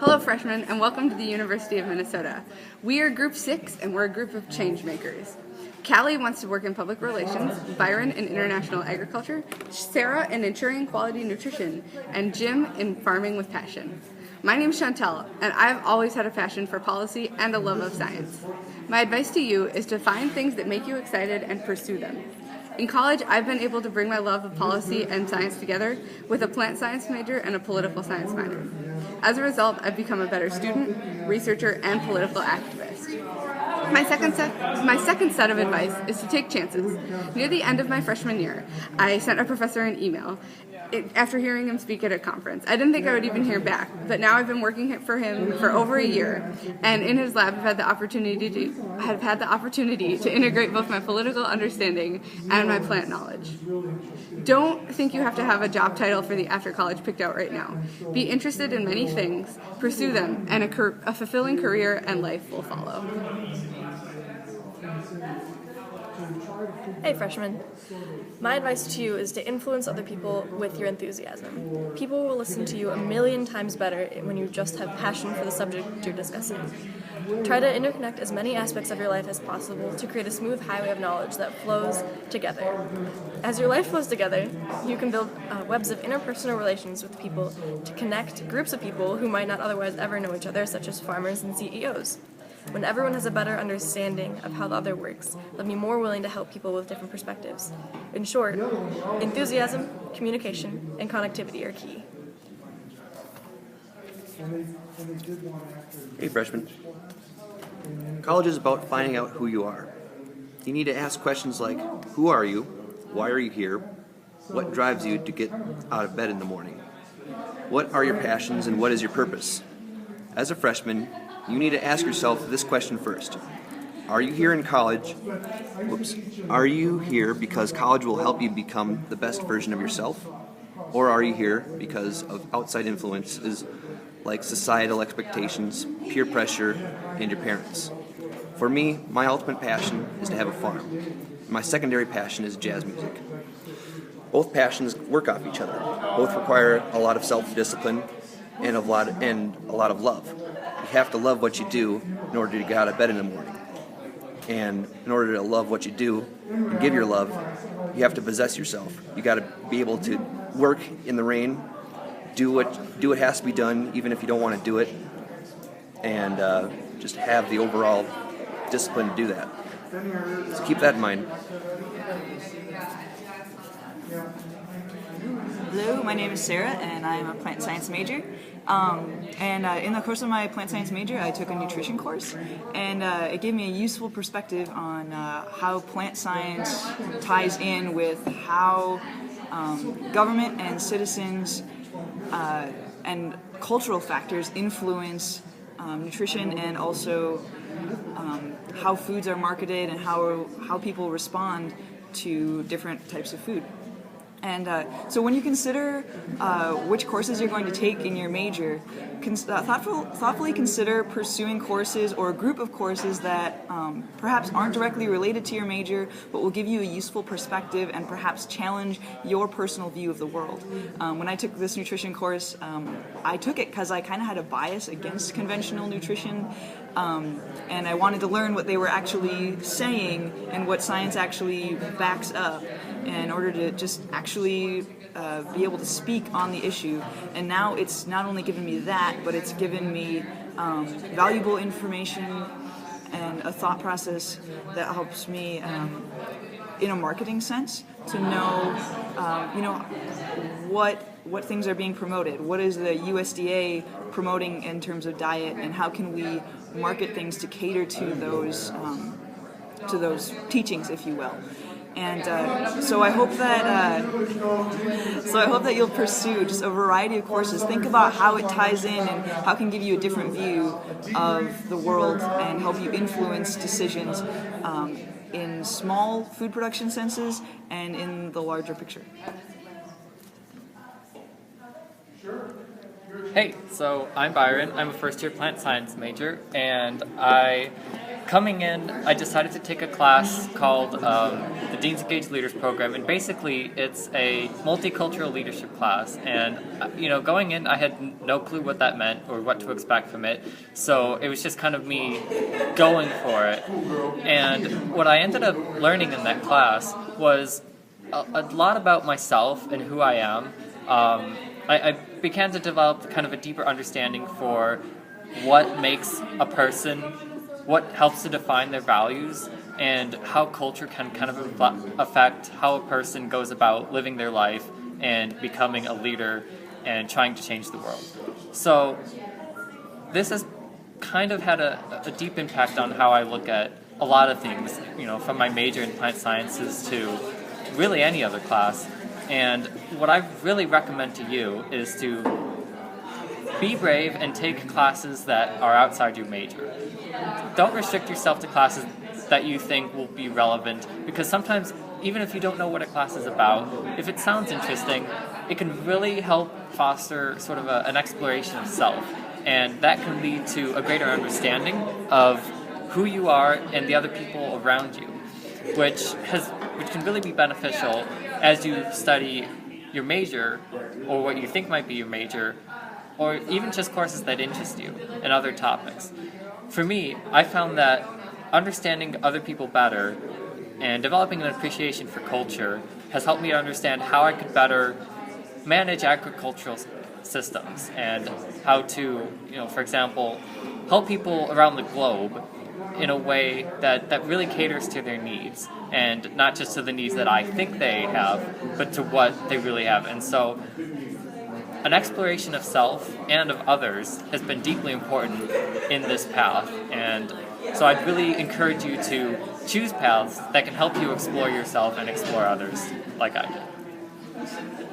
Hello freshmen, and welcome to the University of Minnesota. We are Group 6, and we're a group of change makers. Callie wants to work in public relations, Byron in international agriculture, Sarah in ensuring quality nutrition, and Jim in farming with passion. My name's Chantel, and I've always had a passion for policy and a love of science. My advice to you is to find things that make you excited and pursue them. In college, I've been able to bring my love of policy and science together with a plant science major and a political science minor. As a result, I've become a better student, researcher, and political activist. My second set of advice is to take chances. Near the end of my freshman year, I sent a professor an email after hearing him speak at a conference. I didn't think I would even hear back, but now I've been working for him for over a year, and in his lab I've had the opportunity to integrate both my political understanding and my plant knowledge. Don't think you have to have a job title for the after college picked out right now. Be interested in many things, pursue them, and a fulfilling career and life will follow. Hey freshmen, my advice to you is to influence other people with your enthusiasm. People will listen to you a million times better when you just have passion for the subject you're discussing. Try to interconnect as many aspects of your life as possible to create a smooth highway of knowledge that flows together. As your life flows together, you can build webs of interpersonal relations with people to connect groups of people who might not otherwise ever know each other, such as farmers and CEOs. When everyone has a better understanding of how the other works, they'll be more willing to help people with different perspectives. In short, enthusiasm, communication, and connectivity are key. Hey freshmen. College is about finding out who you are. You need to ask questions like, who are you? Why are you here? What drives you to get out of bed in the morning? What are your passions and what is your purpose? As a freshman, you need to ask yourself this question first. Are you here in college? Are you here because college will help you become the best version of yourself? Or are you here because of outside influences like societal expectations, peer pressure, and your parents? For me, my ultimate passion is to have a farm. My secondary passion is jazz music. Both passions work off each other. Both require a lot of self-discipline and a lot of love. You have to love what you do in order to get out of bed in the morning. And in order to love what you do and give your love, you have to possess yourself. You got to be able to work in the rain, do what has to be done, even if you don't want to do it, and just have the overall discipline to do that. So keep that in mind. Hello, my name is Sarah, and I'm a plant science major. In the course of my plant science major, I took a nutrition course, and it gave me a useful perspective on how plant science ties in with how government and citizens and cultural factors influence nutrition, and also how foods are marketed and how people respond to different types of food. And so when you consider which courses you're going to take in your major, thoughtfully consider pursuing courses or a group of courses that perhaps aren't directly related to your major, but will give you a useful perspective and perhaps challenge your personal view of the world. When I took this nutrition course, I took it because I kind of had a bias against conventional nutrition, and I wanted to learn what they were actually saying and what science actually backs up, in order to just actually be able to speak on the issue. And now it's not only given me that, but it's given me valuable information and a thought process that helps me in a marketing sense to know, what things are being promoted. What is the USDA promoting in terms of diet, and how can we market things to cater to those teachings, if you will. And so I hope that you'll pursue just a variety of courses. Think about how it ties in and how it can give you a different view of the world and help you influence decisions in small food production senses and in the larger picture. Hey, so I'm Byron. I'm a first-year plant science major, and I coming in, I decided to take a class called the Dean's Engaged Leaders Program, and basically it's a multicultural leadership class. And going in, I had no clue what that meant or what to expect from it, so it was just kind of me going for it. And what I ended up learning in that class was a lot about myself and who I am. I began to develop kind of a deeper understanding for what makes a person, what helps to define their values, and how culture can kind of affect how a person goes about living their life and becoming a leader and trying to change the world. So this has kind of had a deep impact on how I look at a lot of things, from my major in plant sciences to really any other class. And what I really recommend to you is to be brave and take classes that are outside your major. Don't restrict yourself to classes that you think will be relevant, because sometimes, even if you don't know what a class is about, if it sounds interesting, it can really help foster sort of an exploration of self, and that can lead to a greater understanding of who you are and the other people around you, which can really be beneficial as you study your major, or what you think might be your major, or even just courses that interest you and other topics. For me, I found that understanding other people better and developing an appreciation for culture has helped me to understand how I could better manage agricultural systems and how to, for example, help people around the globe in a way that really caters to their needs, and not just to the needs that I think they have, but to what they really have. And so an exploration of self and of others has been deeply important in this path, and so I'd really encourage you to choose paths that can help you explore yourself and explore others like I did.